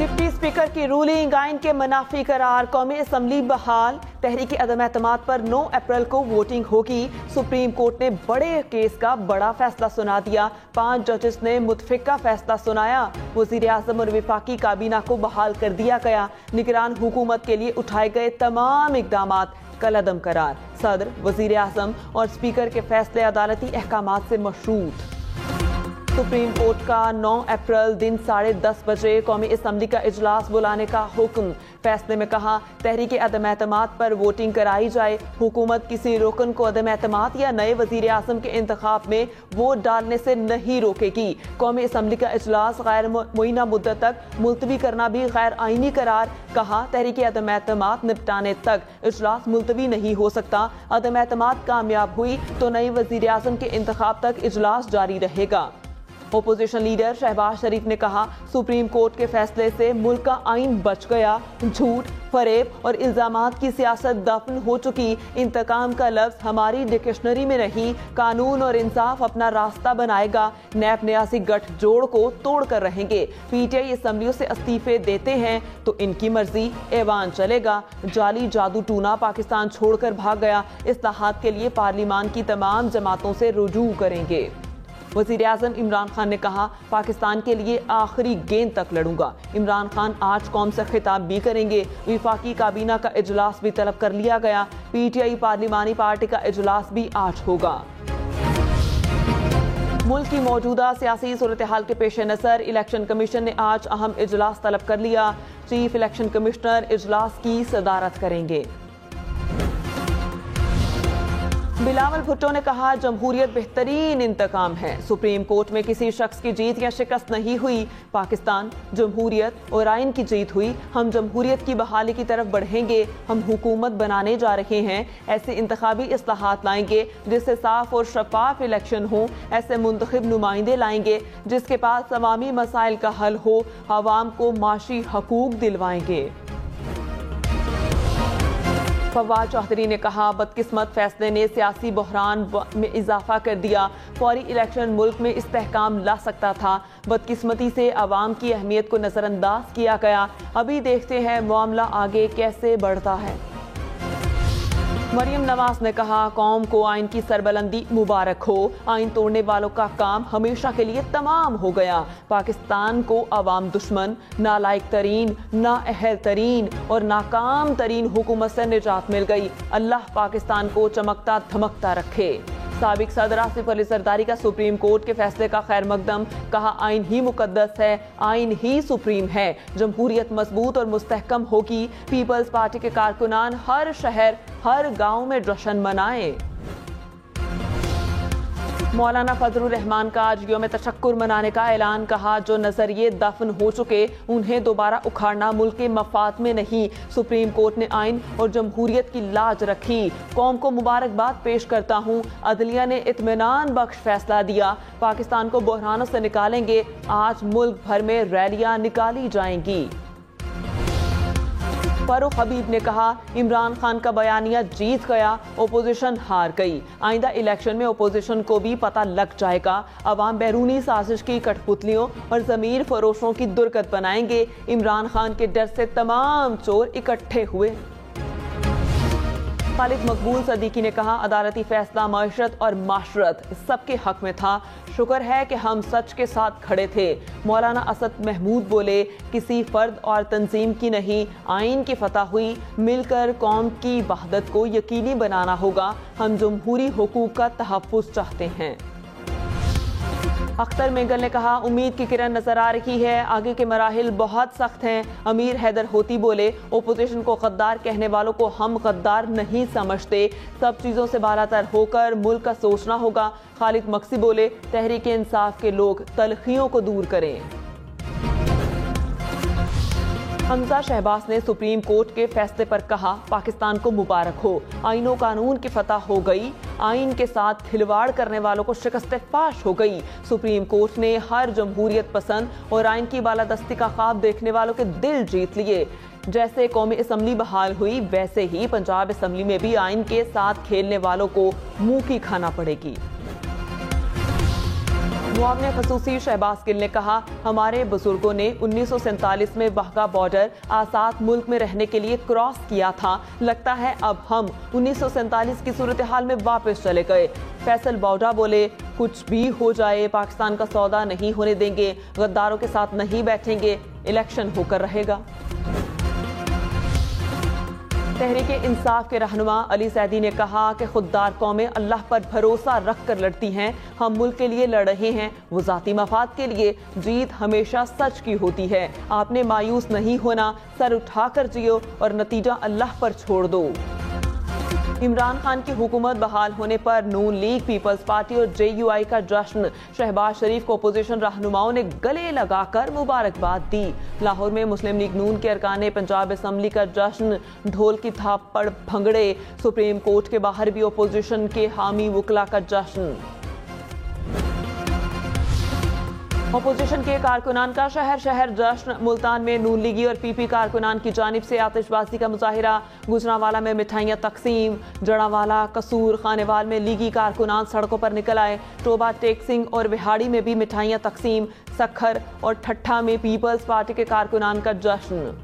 Deputy speaker کی rolling آئین کے منافی قرار، قومی اسمبلی بحال، تحریک عدم اعتماد پر 9 اپریل کو ووٹنگ ہوگی۔ سپریم کورٹ نے بڑے کیس کا بڑا فیصلہ سنا دیا، 5 ججز نے متفقہ فیصلہ سنایا۔ وزیر اعظم اور وفاقی کابینہ کو بحال کر دیا گیا، نگران حکومت کے لیے اٹھائے گئے تمام اقدامات کالعدم قرار۔ صدر، وزیر اعظم اور اسپیکر کے فیصلے عدالتی احکامات سے مشروط۔ سپریم کورٹ کا 9 اپریل دن 10:30 بجے قومی اسمبلی کا اجلاس بلانے کا حکم۔ فیصلے میں کہا، تحریک عدم اعتماد پر ووٹنگ کرائی جائے، حکومت کسی رکن کو عدم اعتماد یا نئے وزیر اعظم کے انتخاب میں ووٹ ڈالنے سے نہیں روکے گی۔ قومی اسمبلی کا اجلاس غیر معینہ مدت تک ملتوی کرنا بھی غیر آئینی قرار۔ کہا، تحریک عدم اعتماد نپٹانے تک اجلاس ملتوی نہیں ہو سکتا۔ عدم اعتماد کامیاب ہوئی تو نئے وزیر اعظم کے انتخاب تک اجلاس جاری رہے گا۔ اپوزیشن لیڈر شہباز شریف نے کہا، سپریم کورٹ کے فیصلے سے ملک کا آئین بچ گیا، جھوٹ، فریب اور الزامات کی سیاست دفن ہو چکی۔ انتقام کا لفظ ہماری ڈکشنری میں نہیں، قانون اور انصاف اپنا راستہ بنائے گا۔ نیب نیاسی گٹھ جوڑ کو توڑ کر رہیں گے۔ پی ٹی آئی اسمبلیوں سے استعفے دیتے ہیں تو ان کی مرضی، ایوان چلے گا۔ جعلی جادو ٹونا پاکستان چھوڑ کر بھاگ گیا، اصلاحات کے لیے پارلیمان کی تمام جماعتوں سے رجوع کریں گے۔ وزیر اعظم عمران خان نے کہا، پاکستان کے لیے آخری گیند تک لڑوں گا۔ عمران خان آج قوم سے خطاب بھی کریں گے۔ وفاقی کابینہ کا اجلاس بھی طلب کر لیا گیا۔ پی ٹی آئی پارلیمانی پارٹی کا اجلاس بھی آج ہوگا۔ ملک کی موجودہ سیاسی صورتحال کے پیش نظر الیکشن کمیشن نے آج اہم اجلاس طلب کر لیا۔ چیف الیکشن کمشنر اجلاس کی صدارت کریں گے۔ بلاول بھٹو نے کہا، جمہوریت بہترین انتقام ہے۔ سپریم کورٹ میں کسی شخص کی جیت یا شکست نہیں ہوئی، پاکستان، جمہوریت اور آئین کی جیت ہوئی۔ ہم جمہوریت کی بحالی کی طرف بڑھیں گے۔ ہم حکومت بنانے جا رہے ہیں، ایسے انتخابی اصلاحات لائیں گے جس سے صاف اور شفاف الیکشن ہوں، ایسے منتخب نمائندے لائیں گے جس کے پاس عوامی مسائل کا حل ہو، عوام کو معاشی حقوق دلوائیں گے۔ فواد چوہدری نے کہا، بدقسمت فیصلے نے سیاسی بحران میں اضافہ کر دیا۔ فوری الیکشن ملک میں استحکام لا سکتا تھا، بدقسمتی سے عوام کی اہمیت کو نظر انداز کیا گیا۔ ابھی دیکھتے ہیں معاملہ آگے کیسے بڑھتا ہے۔ مریم نواز نے کہا، قوم کو آئین کی سربلندی مبارک ہو۔ آئین توڑنے والوں کا کام ہمیشہ کے لیے تمام ہو گیا۔ پاکستان کو عوام دشمن، نالائق ترین، نااہل ترین اور ناکام ترین حکومت سے نجات مل گئی۔ اللہ پاکستان کو چمکتا دھمکتا رکھے۔ سابق صدر آصف علی زرداری کا سپریم کورٹ کے فیصلے کا خیر مقدم، کہا، آئین ہی مقدس ہے، آئین ہی سپریم ہے۔ جمہوریت مضبوط اور مستحکم ہوگی۔ پیپلز پارٹی کے کارکنان ہر شہر، ہر گاؤں میں جشن منائیں۔ مولانا فضل الرحمان کا آج یوم تشکر منانے کا اعلان، کہا، جو نظریے دفن ہو چکے انہیں دوبارہ اکھاڑنا ملک کے مفاد میں نہیں۔ سپریم کورٹ نے آئین اور جمہوریت کی لاج رکھی۔ قوم کو مبارکباد پیش کرتا ہوں، عدلیہ نے اطمینان بخش فیصلہ دیا، پاکستان کو بحرانوں سے نکالیں گے۔ آج ملک بھر میں ریلیاں نکالی جائیں گی۔ فاروق حبیب نے کہا، عمران خان کا بیانیہ جیت گیا، اپوزیشن ہار گئی۔ آئندہ الیکشن میں اپوزیشن کو بھی پتہ لگ جائے گا۔ عوام بیرونی سازش کی کٹھ پتلیوں اور ضمیر فروشوں کی درگت بنائیں گے۔ عمران خان کے ڈر سے تمام چور اکٹھے ہوئے۔ خالد مقبول صدیقی نے کہا، عدالتی فیصلہ معیشت اور معاشرت سب کے حق میں تھا، شکر ہے کہ ہم سچ کے ساتھ کھڑے تھے۔ مولانا اسد محمود بولے، کسی فرد اور تنظیم کی نہیں، آئین کی فتح ہوئی، مل کر قوم کی وحدت کو یقینی بنانا ہوگا۔ ہم جمہوری حقوق کا تحفظ چاہتے ہیں۔ اختر مینگل نے کہا، امید کی کرن نظر آ رہی ہے، آگے کے مراحل بہت سخت ہیں۔ امیر حیدر ہوتی بولے، اپوزیشن کو غدار کہنے والوں کو ہم غدار نہیں سمجھتے، سب چیزوں سے بالاتر ہو کر ملک کا سوچنا ہوگا۔ خالد مقصی بولے، تحریک انصاف کے لوگ تلخیوں کو دور کریں۔ حمزہ شہباز نے سپریم کورٹ کے فیصلے پر کہا، پاکستان کو مبارک ہو، آئین و قانون کی فتح ہو گئی، آئین کے ساتھ کھلواڑ کرنے والوں کو شکست فاش ہو گئی۔ سپریم کورٹ نے ہر جمہوریت پسند اور آئین کی بالادستی کا خواب دیکھنے والوں کے دل جیت لیے۔ جیسے قومی اسمبلی بحال ہوئی، ویسے ہی پنجاب اسمبلی میں بھی آئین کے ساتھ کھیلنے والوں کو منہ کی کھانا پڑے گی۔ मुआविन खसूसी शहबाज गिल ने कहा, हमारे बुजुर्गों ने 1947 में वाघा बॉर्डर आजाद मुल्क में रहने के लिए क्रॉस किया था। लगता है अब हम 1947 की सूरत हाल में वापस चले गए। फैसल बौडा बोले, कुछ भी हो जाए पाकिस्तान का सौदा नहीं होने देंगे, गद्दारों के साथ नहीं बैठेंगे, इलेक्शन होकर रहेगा। तहरीक इंसाफ के रहनुमा अली सैदी ने कहा कि खुददार कौमें अल्लाह पर भरोसा रख कर लड़ती हैं, हम मुल्क के लिए लड़ रहे हैं, वो ज़ाती मफाद के लिए। जीत हमेशा सच की होती है, आपने मायूस नहीं होना, सर उठाकर जियो और नतीजा अल्लाह पर छोड़ दो। इमरान खान की हुकूमत बहाल होने पर नून लीग, पीपल्स पार्टी और JUI का जश्न। शहबाज शरीफ को अपोजिशन रहनुमाओं ने गले लगाकर मुबारकबाद दी। लाहौर में मुस्लिम लीग नून के अरकान पंजाब असम्बली का जश्न, ढोल की थापड़ भंगड़े। सुप्रीम कोर्ट के बाहर भी अपोजिशन के हामी वकला का जश्न। अपोजिशन के कारकुनान का शहर शहर जश्न। मुल्तान में नून लीगी और PP कारकुनान की जानिब से आतिशबाजी का मुजाहिरा। गुजरांवाला में मिठाइयाँ तकसीम। जड़ावाला, कसूर, खानेवाल में लीगी कारकुनान सड़कों पर निकल आए। टोबा, टेकसिंग और विहाड़ी में भी मिठाइयाँ तकसीम। सखर और ठट्ठा में पीपल्स पार्टी के कारकुनान का जश्न।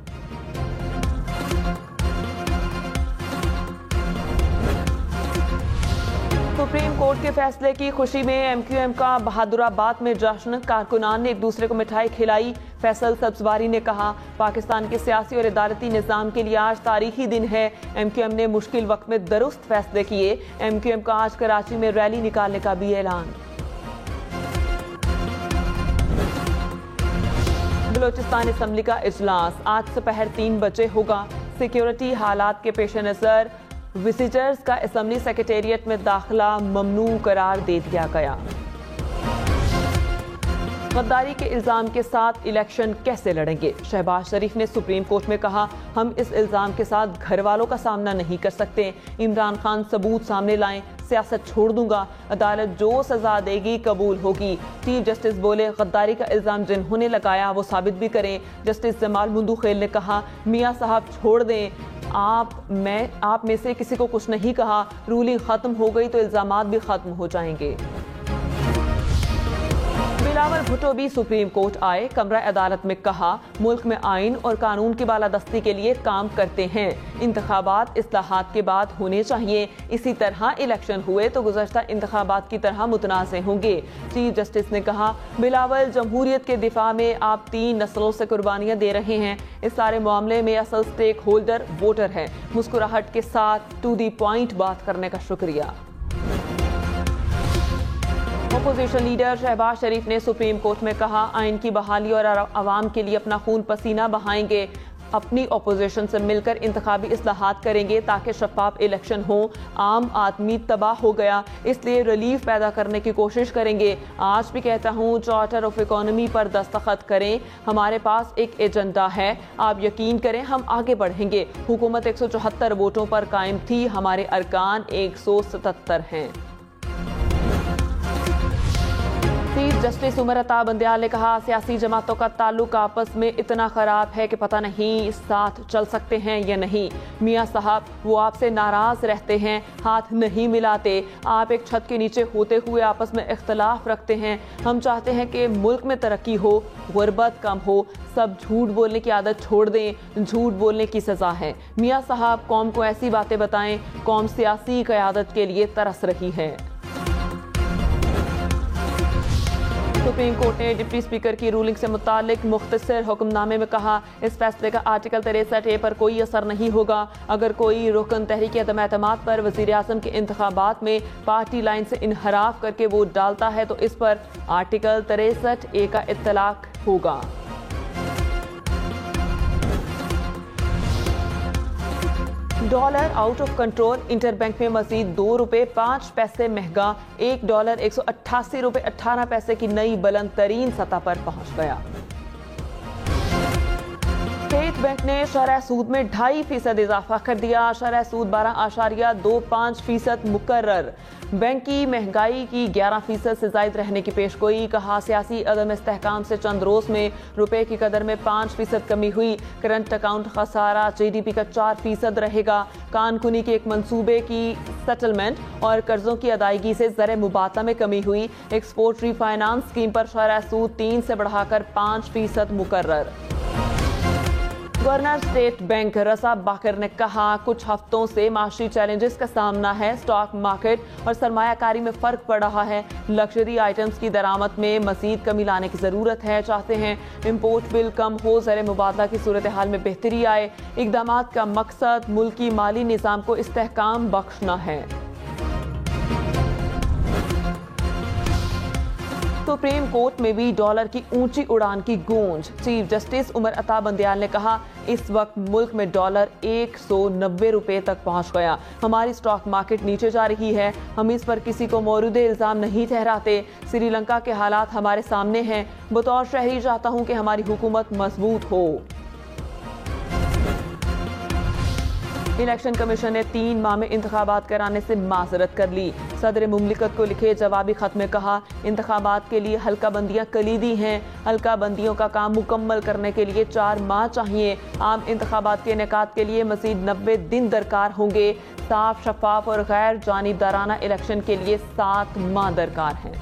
सुप्रीम कोर्ट के फैसले की खुशी में MQM का बहादुराबाद में जश्न। कारकुनान ने एक दूसरे को मिठाई खिलाई। फैसल सब्जवारी ने कहा, पाकिस्तान के सियासी और अदालती निज़ाम के लिए आज तारीखी दिन है। MQM ने मुश्किल वक्त में दुरुस्त फैसले किए। MQM का आज कराची में रैली निकालने का भी ऐलान। बलोचिस्तान असम्बली का इजलास आज दोपहर 3 बजे होगा। सिक्योरिटी हालात के पेश नज़र विजिटर्स का असम्बली सेक्रेटेरिएट में दाखिला ममनू करार दे दिया गया। गद्दारी के इल्जाम के साथ इलेक्शन कैसे लड़ेंगे? शहबाज शरीफ ने सुप्रीम कोर्ट में कहा, हम इस इल्जाम के साथ घर वालों का सामना नहीं कर सकते। इमरान खान सबूत सामने लाएं, सियासत छोड़ दूंगा, अदालत जो सजा देगी कबूल होगी। चीफ जस्टिस बोले, गद्दारी का इल्जाम जिन्होंने लगाया वो साबित भी करें। जस्टिस जमाल मुंदू खेल ने कहा, मियां साहब छोड़ दें, आप में से किसी को कुछ नहीं कहा। रूलिंग खत्म हो गई तो इल्जामात भी खत्म हो जाएंगे। बिलावल भुट्टो भी सुप्रीम कोर्ट आए। कमरा अदालत में कहा, मुल्क में आइन और कानून की बालादस्ती के लिए काम करते हैं। इंतखाबात इस्लाहात के बाद होने चाहिए। इसी तरह इलेक्शन हुए तो गुज़श्ता इंतखाबात की तरह मुतनाज़ होंगे। चीफ जस्टिस ने कहा, बिलावल जमहूरियत के दिफा में आप 3 नस्लों से कुर्बानियां दे रहे हैं। इस सारे मामले में असल स्टेक होल्डर वोटर है। मुस्कुराहट के साथ टू दी पॉइंट बात करने का शुक्रिया। अपोजिशन लीडर शहबाज शरीफ ने सुप्रीम कोर्ट में कहा, आइन की बहाली और आवाम के लिए अपना खून पसीना बहाएंगे। अपनी अपोजिशन से मिलकर इंतखाबी इस्लाहात करेंगे ताकि शफाफ इलेक्शन हो। आम आदमी तबाह हो गया, इसलिए रिलीफ पैदा करने की कोशिश करेंगे। आज भी कहता हूँ, चार्टर ऑफ इकोनॉमी पर दस्तखत करें। हमारे पास एक एजेंडा है, आप यकीन करें हम आगे बढ़ेंगे। हुकूमत 174 वोटों पर कायम थी, हमारे अरकान 177 हैं। चीफ जस्टिस उमर अता बंदयाल ने कहा, सियासी जमातों का ताल्लुक आपस में इतना खराब है कि पता नहीं साथ चल सकते हैं या नहीं। मियां साहब वो आपसे नाराज रहते हैं, हाथ नहीं मिलाते। आप एक छत के नीचे होते हुए आपस में इख्तलाफ रखते हैं। हम चाहते हैं कि मुल्क में तरक्की हो, गुर्बत कम हो। सब झूठ बोलने की आदत छोड़ दें, झूठ बोलने की सजा है। मियां साहब कौम को ऐसी बातें बताएं, कौम सियासी क़यादत के लिए तरस रही है। सुप्रीम कोर्ट ने डिप्टी स्पीकर की रूलिंग से मुतालिक मुख्तसर हुक्मनामे में कहा, इस फैसले का आर्टिकल 63A पर कोई असर नहीं होगा। अगर कोई रुकन तहरीक अदम एतमाद पर वज़ीर आज़म के इंतखाबात में पार्टी लाइन से इनहराफ करके वोट डालता है तो इस पर आर्टिकल 63A का इत्तलाक होगा। Dollar out of control. Interbank में मजीद ₹2.05 महंगा, $1 ₹188.18 की नई बुलंद तरीन सतह पर पहुंच गया। स्टेट बैंक हुकूमत ने शरह सूद में 2.5% इजाफा कर दिया। शरह सूद 12.25% मुकर्रर। बैंक की महंगाई की 11% से जायद रहने की पेशगोई। कहा सियासी अदम इस्तेहकाम से चंद रोज में रुपए की कदर में 5% कमी हुई। करंट अकाउंट खसारा GDP का 4% रहेगा। कानकुनी के एक मंसूबे की सेटलमेंट और कर्जों की अदायगी से ज़र मुबादला में कमी हुई। एक्सपोर्ट रीफाइनांस स्कीम पर शरह सूद 3 से बढ़ाकर 5% मुकर्रर। गवर्नर स्टेट बैंक रसा बाकर ने कहा कुछ हफ्तों से माशी चैलेंजेस का सामना है। स्टॉक मार्केट और सरमायाकारी में फर्क पड़ रहा है। लग्जरी आइटम्स की दरामद में मजीद कमी लाने की जरूरत है। चाहते हैं इंपोर्ट बिल कम हो, ज़र मुबादला की सूरत हाल में बेहतरी आए। इक़दामात का मकसद मुल्की माली निज़ाम को इस्तेहकाम बख्शना है। सुप्रीम कोर्ट में भी डॉलर की ऊंची उड़ान की गूंज। चीफ जस्टिस उमर अता बंदियाल ने कहा इस वक्त मुल्क में डॉलर 190 रुपए तक पहुंच गया। हमारी स्टॉक मार्केट नीचे जा रही है। हम इस पर किसी को मौरूद इल्जाम नहीं ठहराते। श्रीलंका के हालात हमारे सामने हैं। बतौर शहरी चाहता हूं कि हमारी हुकूमत मजबूत हो। इलेक्शन कमीशन ने 3 माह में इंतखाबात कराने से माजरत कर ली। सदर मुमलिकत को लिखे जवाबी खत में कहा इंतखाबात के लिए हल्का बंदियां कलीदी हैं। हल्का बंदियों का काम मुकम्मल करने के लिए 4 माह चाहिए। आम इंतखाबात के इनेकाद के लिए मजीद 90 दिन दरकार होंगे। साफ, शफाफ और गैर जानिबदाराना इलेक्शन के लिए 7 माह दरकार हैं।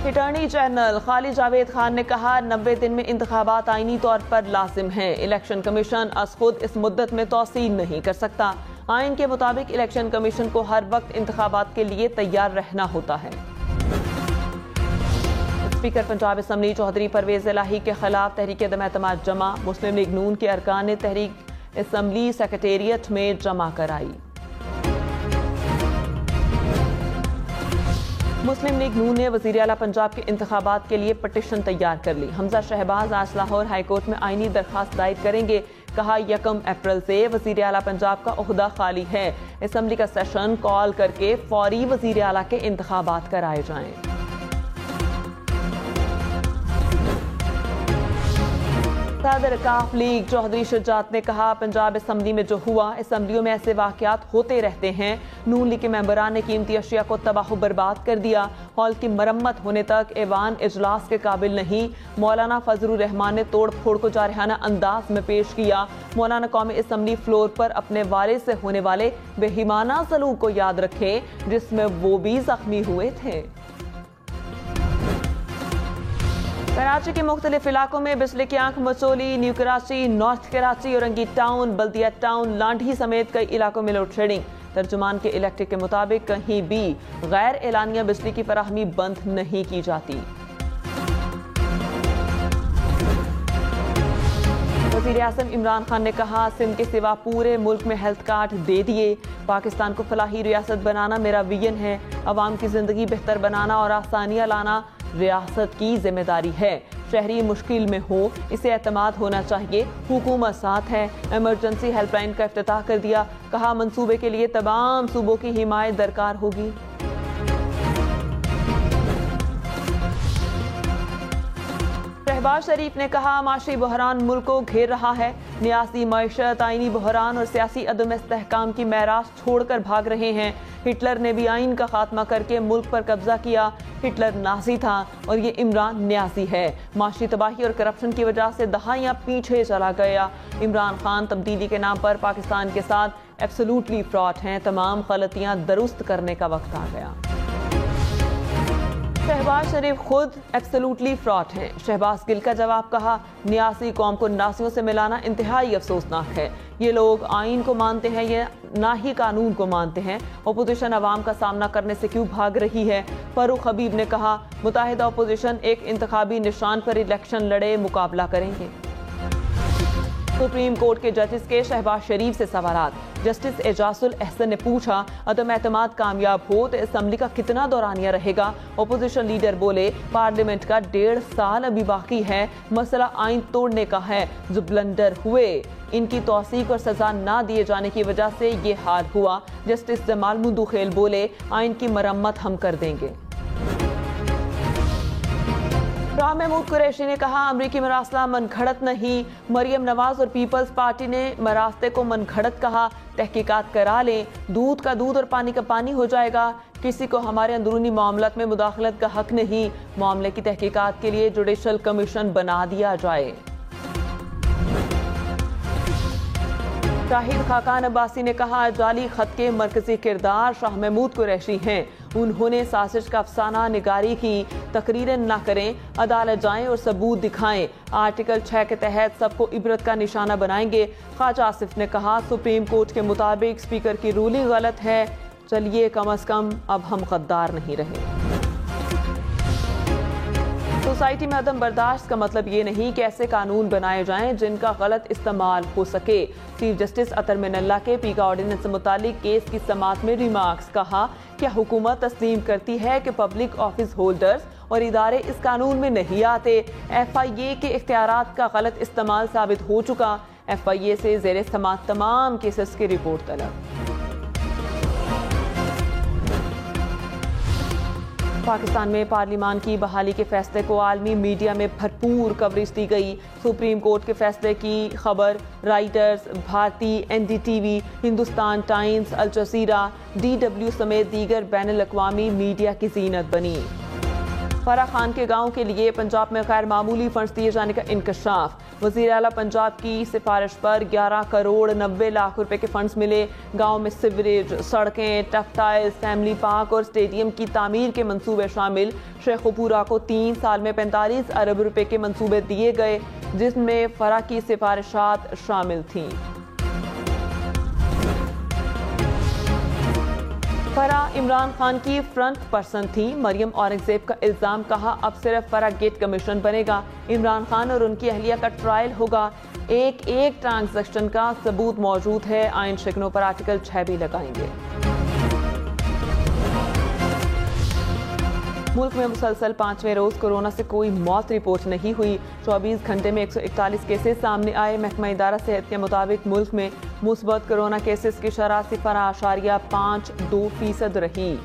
अटॉर्नी जनरल खालिद जावेद खान ने कहा 90 दिन में इंतखाबात आईनी तौर पर लाजिम हैं। इलेक्शन कमीशन अस खुद इस मुद्दत में तौसील नहीं कर सकता। आइन के मुताबिक इलेक्शन कमीशन को हर वक्त इंतखाबात के लिए तैयार रहना होता है। स्पीकर पंजाब असम्बली चौधरी परवेज इलाही के खिलाफ तहरीक अदम एतमाद जमा। मुस्लिम लीग नून के अरकान ने तहरीक असम्बली सेक्रेटेरिएट में जमा कराई। मुस्लिम लीग नून ने वज़ीर आला पंजाब के इंतखाबात के लिए पटिशन तैयार कर ली। हमजा शहबाज आज लाहौर हाई कोर्ट में आईनी दरखास्त दायर करेंगे। कहा 1 अप्रैल से वज़ीर आला पंजाब का ओहदा खाली है। असम्बली का सेशन कॉल करके फौरी वज़ीर आला के इंतखाबात कराए जाएं। सदर काफ लीग चौधरी शुजात ने कहा पंजाब असम्बली में जो हुआ, असम्बलियों में ऐसे वाकयात होते रहते हैं। नून लीग के मेंबरान ने कीमती अशिया को तबाह बर्बाद कर दिया। हॉल की मरम्मत होने तक ऐवान इजलास के काबिल नहीं। मौलाना फजलुर रहमान ने तोड़ फोड़ को जारहाना अंदाज में पेश किया। मौलाना कौमी असम्बली फ्लोर पर अपने वालिद से होने वाले बेहिमाना सलूक को याद रखे जिसमें वो भी जख्मी हुए थे। कराची के मुख्तलिफ इलाकों में बिजली की आंख मचोली। New Karachi, north Karachi, Orangi town, Baldia town, Landhi समेत कई इलाकों में लोड शेडिंग। तर्जुमान के इलेक्ट्रिक के मुताबिक कहीं भी गैर एलानिया बिजली की फराहमी बंद नहीं की जाती। वज़ीर आज़म इमरान खान ने कहा सिंध के सिवा पूरे मुल्क में हेल्थ कार्ड दे दिए। पाकिस्तान को फलाही रियासत बनाना मेरा विजन है। अवाम की जिंदगी बेहतर बनाना और आसानियां लाना रियासत की जिम्मेदारी है। शहरी मुश्किल में हो, इसे एतमाद होना चाहिए। हुकूमत साथ है। इमरजेंसी हेल्पलाइन का इफ्तिताह कर दिया। कहा मंसूबे के लिए तमाम सूबों की हिमायत दरकार होगी। शहबाज शरीफ ने कहा माशी बहरान मुल्क को घेर रहा है। नियासी मईशत, आईनी बहरान और सियासी अदम इस्तेहकाम की मैराज छोड़कर भाग रहे हैं। हिटलर ने भी आइन का खात्मा करके मुल्क पर कब्जा किया। हिटलर नाजी था और ये इमरान न्यासी है। माशी तबाही और करप्शन की वजह से दहाइयां पीछे चला गया। इमरान खान तब्दीली के नाम पर पाकिस्तान के साथ एब्सोल्युटली फ्रॉड हैं। तमाम गलतियां दुरुस्त करने का वक्त आ गया। शहबाज शरीफ खुद एब्सोल्युटली फ्रॉड हैं। शहबाज गिल का जवाब कहा नियासी कौम को नासियों से मिलाना इंतहाई अफसोसनाक है। ये लोग आइन को मानते हैं या ना ही कानून को मानते हैं। अपोजिशन अवाम का सामना करने से क्यों भाग रही है। फारूक हबीब ने कहा मुताहिदा अपोजिशन एक इंतखाबी निशान पर इलेक्शन लड़े मुकाबला करेंगे। सुप्रीम कोर्ट के जजेस के शहबाज शरीफ से सवालात। जस्टिस एजाजुल अहसन ने पूछा अदम एतमाद कामयाब हो तो असम्बली का कितना दौरानिया रहेगा। अपोजिशन लीडर बोले पार्लियामेंट का 1.5 साल अभी बाकी है। मसला आइन तोड़ने का है। जो ब्लंडर हुए इनकी तौसीक और सजा ना दिए जाने की वजह से ये हाल हुआ। जस्टिस जमाल मुंदुखेल बोले आइन की मरम्मत हम कर देंगे। शाह महमूद कुरैशी ने कहा अमरीकी मरासला मनगढ़ंत नहीं। मरियम नवाज और पीपल्स पार्टी ने मरास्ते को मनगढ़ंत कहा। तहकीकात करा लें, दूध का दूध और पानी का पानी हो जाएगा। किसी को हमारे अंदरूनी मामलात में मुदाखलत का हक नहीं। मामले की तहकीकात के लिए जुडिशल कमीशन बना दिया जाए। शाहिद खाकान अब्बासी ने कहा जाली खत के मरकजी किरदार शाह महमूद कुरैशी हैं। उन्होंने साजिश का अफसाना निगारी की। तकरीरें न करें, अदालत जाएं और सबूत दिखाएं। आर्टिकल 6 के तहत सबको इबरत का निशाना बनाएंगे। ख्वाजा आसिफ ने कहा सुप्रीम कोर्ट के मुताबिक स्पीकर की रूलिंग गलत है। चलिए कम अज कम अब हम गद्दार नहीं रहे। सोसाइटी में अदम बर्दाश्त का मतलब ये नहीं कि ऐसे कानून बनाए जाएं जिनका गलत इस्तेमाल हो सके। चीफ जस्टिस अतर मिनल्ला के पीका ऑर्डिनेंस से मुतालिक केस की समाअत में रिमार्क्स कहा क्या हुकूमत तस्लीम करती है कि पब्लिक ऑफिस होल्डर्स और इदारे इस कानून में नहीं आते। FIA के इख्तियारात का गलत इस्तेमाल साबित हो चुका। FIA से ज़ेरे समाअत तमाम केसेस की रिपोर्ट तलब। पाकिस्तान में पार्लिमान की बहाली के फैसले को आलमी मीडिया में भरपूर कवरेज दी गई। सुप्रीम कोर्ट के फैसले की खबर Reuters, Bharti, NDTV, Hindustan Times, Al Jazeera, DW समेत दीगर बैनुल अक़वामी मीडिया की ज़ीनत बनी। फराह खान के गांव के लिए पंजाब में गैर मामूली फंड्स दिए जाने का इंकशाफ। वज़ीर आला पंजाब की सिफारिश पर 11 करोड़ 90 लाख रुपए के फंड्स मिले। गांव में सिवरेज, सड़कें, टफ्टाइल्स, फैमिली पार्क और स्टेडियम की तामीर के मंसूबे शामिल। शेखुपुरा को 3 साल में 45 अरब रुपए के मंसूबे दिए गए, जिसमें फराह की सिफारिशात शामिल थीं। फराह इमरान खान की फ्रंट पर्सन थी। मरियम औरंगजेब का इल्जाम, कहा अब सिर्फ फराह गेट कमीशन बनेगा। इमरान खान और उनकी अहलिया का ट्रायल होगा। एक ट्रांजैक्शन का सबूत मौजूद है। आइन शिकनों पर आर्टिकल 6 भी लगाएंगे। मुल्क में मुसलसल 5वें रोज कोरोना से कोई मौत रिपोर्ट नहीं हुई। 24 घंटे में 141 केसेस सामने आए। महकमा इदारा सेहत के मुताबिक मुल्क में मुस्बत कोरोना केसेस की शरह 0.52% रही।